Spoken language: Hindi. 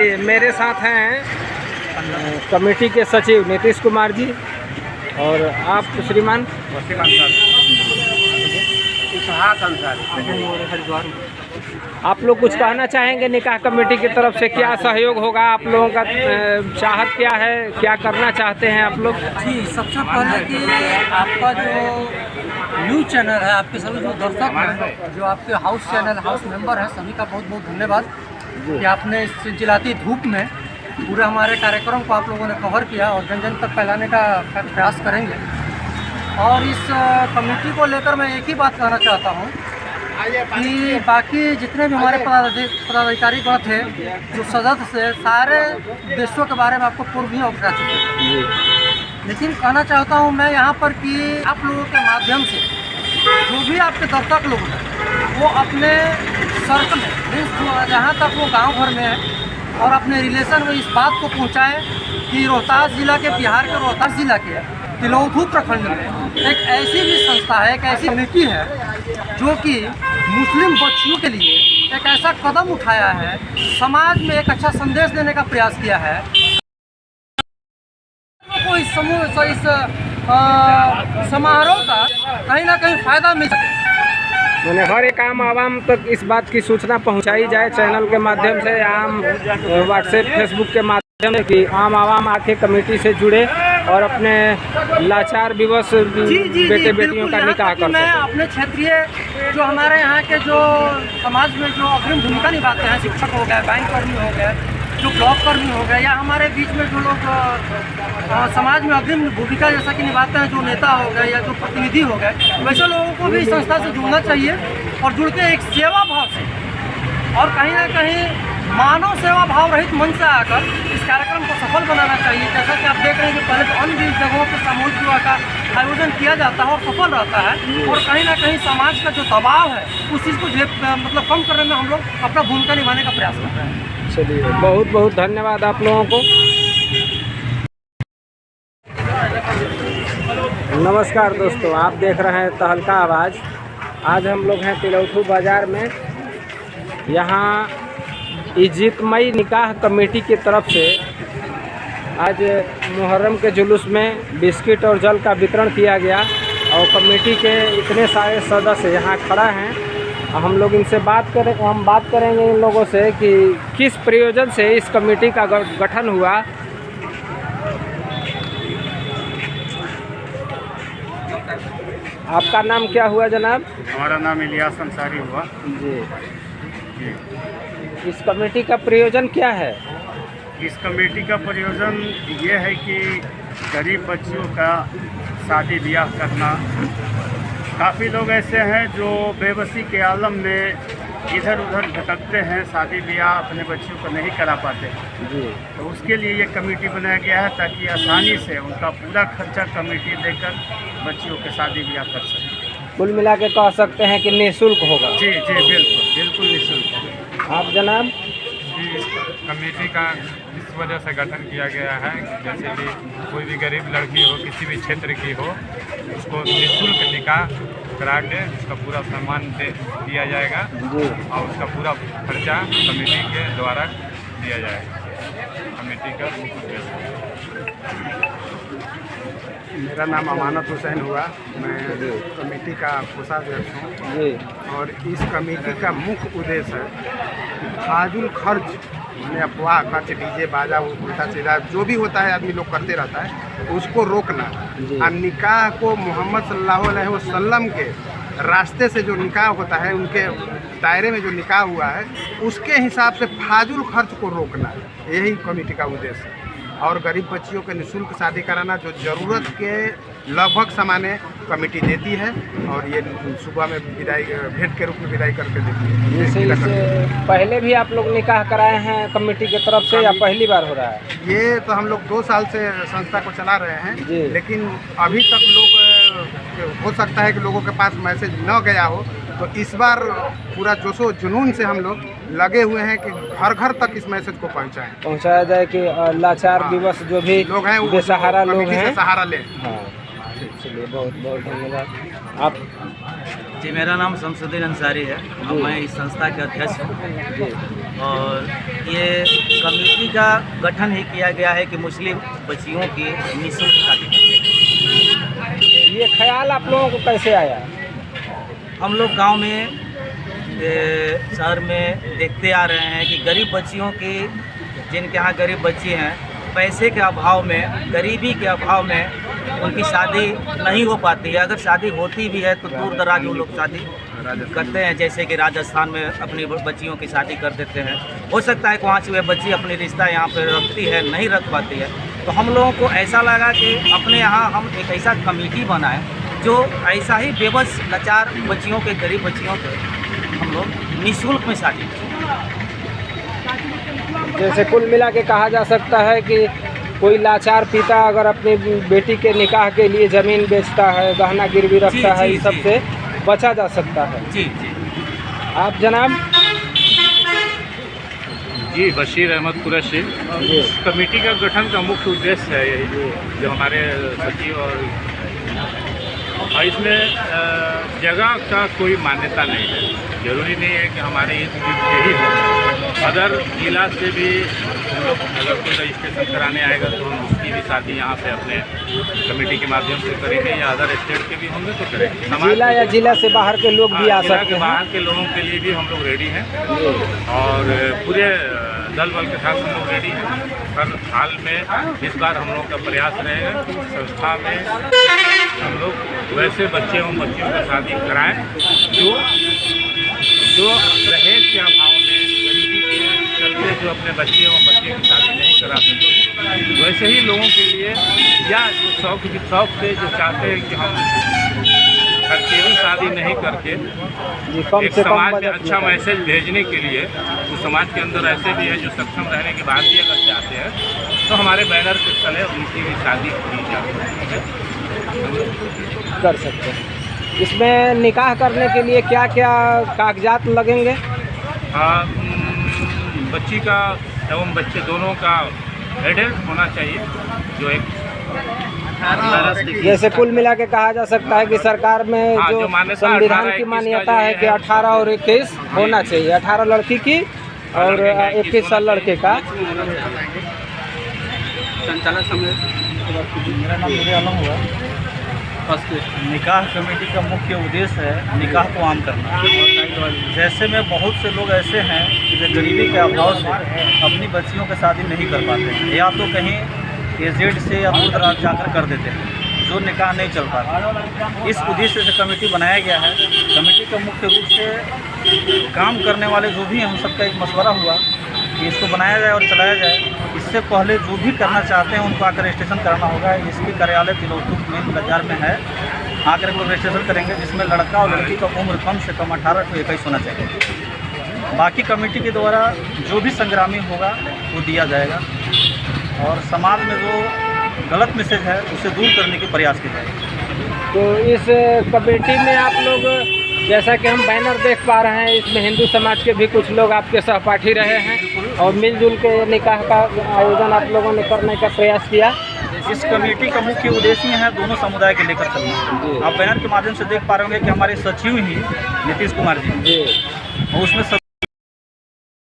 चलिए, मेरे साथ हैं कमेटी के सचिव नीतीश कुमार जी और आप श्रीमान आप लोग कुछ कहना चाहेंगे निकाह कमेटी की तरफ से? क्या सहयोग होगा? आप लोगों का चाहत क्या है, क्या करना चाहते हैं आप लोग? जी, सबसे पहले कि आपका जो न्यूज़ चैनल है, आपके सभी जो दर्शक हैं, जो आपके हाउस चैनल हाउस मेंबर हैं, सभी का बहुत बहुत धन्यवाद कि आपने इस चिलचिलाती धूप में पूरे हमारे कार्यक्रम को आप लोगों ने कवर किया और जन जन तक फैलाने का प्रयास करेंगे। और इस कमेटी को लेकर मैं एक ही बात कहना चाहता हूँ कि बाकी जितने भी हमारे पदाधिकारी गण थे, जो सदस्य थे, सारे देशों के बारे में आपको पूर्व ही अवगत चुके हैं। लेकिन कहना चाहता हूँ मैं यहाँ पर कि आप लोगों के माध्यम से जो भी आपके दर्शक लोग हैं, वो अपने सर्कल में जहाँ तक वो गांव भर में है और अपने रिलेशन में इस बात को पहुँचाएँ कि रोहतास जिला के, बिहार के रोहतास जिला के तिलौथू प्रखंड में एक ऐसी भी संस्था है, एक ऐसी कमेटी है जो कि मुस्लिम बच्चियों के लिए एक ऐसा कदम उठाया है, समाज में एक अच्छा संदेश देने का प्रयास किया है को इस समूह इस समारोह का कहीं ना कहीं फ़ायदा मिल सके। मैंने हर एक आम आवाम तक इस बात की सूचना पहुंचाई जाए चैनल के माध्यम से, आम व्हाट्सएप फेसबुक के माध्यम से कि आम आवाम आके कमेटी से जुड़े और अपने लाचार विवश बेटे बेटियों का निकाह कर मैं अपने क्षेत्रीय जो हमारे यहाँ के जो समाज में जो अग्रिम भूमिका निभाते हैं, शिक्षक हो गए, बैंक कर्मी हो गए, जो ब्लॉक कर्मी हो गए, या हमारे बीच में जो लोग समाज में अग्रिम भूमिका जैसा कि निभाते हैं, जो नेता हो गए या जो प्रतिनिधि हो गए, वैसे लोगों को भी इस संस्था से जुड़ना चाहिए और जुड़ के एक सेवा भाव से और कहीं ना कहीं मानव सेवा भाव रहित मन से आकर इस कार्यक्रम को सफल बनाना चाहिए। जैसा कि आप देख रहे हैं कि पहले तो अन्य जगहों पर सामूहिक विवाह का आयोजन किया जाता है और सफल रहता है, और कहीं ना कहीं समाज का जो दबाव है उस चीज़ को मतलब कम करने में हम लोग अपना भूमिका निभाने का प्रयास कर रहे हैं। चलिए, बहुत बहुत धन्यवाद आप लोगों को। नमस्कार दोस्तों, आप देख रहे हैं तहलका आवाज़। आज हम लोग हैं तिलौथू बाज़ार में। यहाँ इज्जतमई निकाह कमेटी की तरफ से आज मुहर्रम के जुलूस में बिस्किट और जल का वितरण किया गया और कमेटी के इतने सारे सदस्य यहाँ खड़ा हैं। हम लोग इनसे बात करेंगे इन लोगों से कि किस प्रयोजन से इस कमेटी का गठन हुआ। आपका नाम क्या हुआ जनाब? हमारा नाम इलियास अंसारी हुआ जी। इस कमेटी का प्रयोजन क्या है? इस कमेटी का प्रयोजन ये है कि गरीब बच्चियों का शादी ब्याह करना। काफ़ी लोग ऐसे हैं जो बेबसी के आलम में इधर उधर भटकते हैं, शादी ब्याह अपने बच्चियों को नहीं करा पाते जी। तो उसके लिए ये कमेटी बनाया गया है ताकि आसानी से उनका पूरा खर्चा कमेटी देकर बच्चियों के शादी ब्याह कर सकें। कुल मिला के कह सकते हैं कि निःशुल्क होगा। जी जी, बिल्कुल बिल्कुल निःशुल्क। आप जनाब? जी, इस कमेटी का इस वजह से गठन किया गया है, जैसे कि कोई भी गरीब लड़की हो, किसी भी क्षेत्र की हो, उसको निःशुल्क निकाह करा के उसका पूरा सामान दिया जाएगा और उसका पूरा खर्चा कमेटी के द्वारा दिया जाएगा। कमेटी का मेरा नाम अमानत हुसैन हुआ, मैं कमेटी का कोषाध्यक्ष हूँ और इस कमेटी का मुख्य उद्देश्य है फाजुल खर्च, मैंने अफवाह खर्च, डीजे बाजा उल्टा सीधा जो भी होता है आदमी लोग करते रहता है, उसको रोकना। और निकाह को मोहम्मद सल्लल्लाहु अलैहि वसल्लम के रास्ते से जो निकाह होता है, उनके दायरे में जो निकाह हुआ है, उसके हिसाब से फाजुल खर्च को रोकना, यही कमेटी का उद्देश्य है। और गरीब बच्चियों के निःशुल्क शादी कराना, जो ज़रूरत के लगभग सामानें कमेटी देती है और ये सुबह में विदाई भेंट के रूप में विदाई करके देती है। इससे पहले भी आप लोग निकाह कराए हैं कमेटी की तरफ से या पहली बार हो रहा है? ये तो हम लोग 2 साल से संस्था को चला रहे हैं, लेकिन अभी तक लोग, हो सकता है कि लोगों के पास मैसेज न गया हो, तो इस बार पूरा जोशो जुनून से हम लोग लगे हुए हैं कि घर घर तक इस मैसेज को पहुंचाया जाए कि लाचार विवश जो भी लोग हैं, बेसहारा लोग हैं, सहारा लें। हाँ, चलिए, बहुत बहुत धन्यवाद। आप जी, मेरा नाम शमसुद्दीन अंसारी है और मैं इस संस्था के अध्यक्ष हूँ। और ये कमेटी का गठन ही किया गया है कि मुस्लिम बच्चियों की निःशुल्क शादी करें। ये ख्याल आप लोगों को कैसे आया? हम लोग गांव में शहर में देखते आ रहे हैं कि गरीब बच्चियों की, जिनके यहाँ गरीब बच्ची हैं, पैसे के अभाव में, गरीबी के अभाव में उनकी शादी नहीं हो पाती है। अगर शादी होती भी है तो दूर दराज वो लोग शादी करते हैं, जैसे कि राजस्थान में अपनी बच्चियों की शादी कर देते हैं। हो सकता है कि वहाँ से वह बच्ची अपनी रिश्ता यहाँ पर रखती है, नहीं रख पाती है। तो हम लोगों को ऐसा लगा कि अपने यहाँ हम एक ऐसा कमेटी बनाएं जो ऐसा ही बेबस लाचार बच्चियों के, गरीब बच्चियों के हम लोग निःशुल्क में शादी करें। जैसे कुल मिला के कहा जा सकता है कि कोई लाचार पिता अगर अपनी बेटी के निकाह के लिए ज़मीन बेचता है, गहना गिरवी रखता है, इस सब से बचा जा सकता है। जी जी। आप जनाब? जी, बशीर अहमद कुरैशी। इस कमेटी का गठन का मुख्य उद्देश्य है यही, जो हमारे सचिव और इसमें जगह का कोई मान्यता नहीं है। जरूरी नहीं है कि हमारे इस यही हो। अदर जिला से भी हम लोग अगर कोई रजिस्ट्रेशन कराने आएगा तो हम उसकी भी शादी यहाँ पे अपने कमेटी के माध्यम से करेंगे, या अदर स्टेट के भी होंगे तो करेंगे। जिला या जिला से बाहर के लोग भी आ सकते हैं। बाहर के लोगों के लिए भी हम लोग रेडी हैं और पूरे दल बल के साथ हम लोग रेडी हैं। हर हाल में इस बार हम लोग का प्रयास रहेगा कि संस्था में हम लोग वैसे बच्चे एवं बच्चियों का शादी कराएं जो दहेज के अभाव में, गरीबी के चलते जो अपने बच्चे एवं बच्चियों की शादी नहीं करा सकते, वैसे ही लोगों के लिए, या जो शौक से जो चाहते हैं कि हम खर्चीली शादी नहीं करके एक समाज में अच्छा मैसेज भेजने के लिए, तो समाज के अंदर ऐसे भी है जो सक्षम रहने के बाद भी अगर चाहते हैं तो हमारे बैनर के तले उनकी भी शादी की जा सकती है, कर सकते हैं। इसमें निकाह करने के लिए क्या क्या कागजात लगेंगे? बच्ची का एवं बच्चे दोनों का एडल्ट होना चाहिए, जो एक जैसे कुल मिला के कहा जा सकता है कि सरकार में जो संविधान की मान्यता है कि 18 और 21 होना चाहिए। 18 लड़की की और 21 साल लड़के का। संचालक समय मेरा नाम मेरे आलम हुआ। निकाह कमेटी का मुख्य उद्देश्य है निकाह को आम करना। जैसे में बहुत से लोग ऐसे हैं जो गरीबी के अभाव से अपनी बच्चियों की शादी नहीं कर पाते हैं, या तो कहीं एजेड से या दूर दराज जाकर कर देते हैं, जो निकाह नहीं चल पाता। इस उद्देश्य से कमेटी बनाया गया है। कमेटी का मुख्य रूप से काम करने वाले जो भी हैं, हम सबका एक मशवरा हुआ कि इसको बनाया जाए और चलाया जाए। इससे पहले जो भी करना चाहते हैं उनको आकर रजिस्ट्रेशन कराना होगा। इसकी कार्यालय तिलौथू मेन बाजार में है, आकर एक लोग रजिस्ट्रेशन करेंगे, जिसमें लड़का और लड़की का उम्र कम से कम 18 से 21 होना चाहिए। बाकी कमेटी के द्वारा जो भी संग्रामी होगा वो दिया जाएगा और समाज में जो गलत मैसेज है उसे दूर करने की प्रयास किया जाएगा। तो इस कमेटी में आप लोग, जैसा कि हम बैनर देख पा रहे हैं, इसमें हिंदू समाज के भी कुछ लोग आपके सहपाठी रहे हैं और मिलजुल के निकाह का आयोजन आप लोगों ने करने का प्रयास किया। इस कमेटी का मुख्य उद्देश्य है दोनों समुदाय के लेकर चलना। आप बैनर के माध्यम से देख पा रहे होंगे कि हमारे सचिव ही नीतीश कुमार जी, और उसमें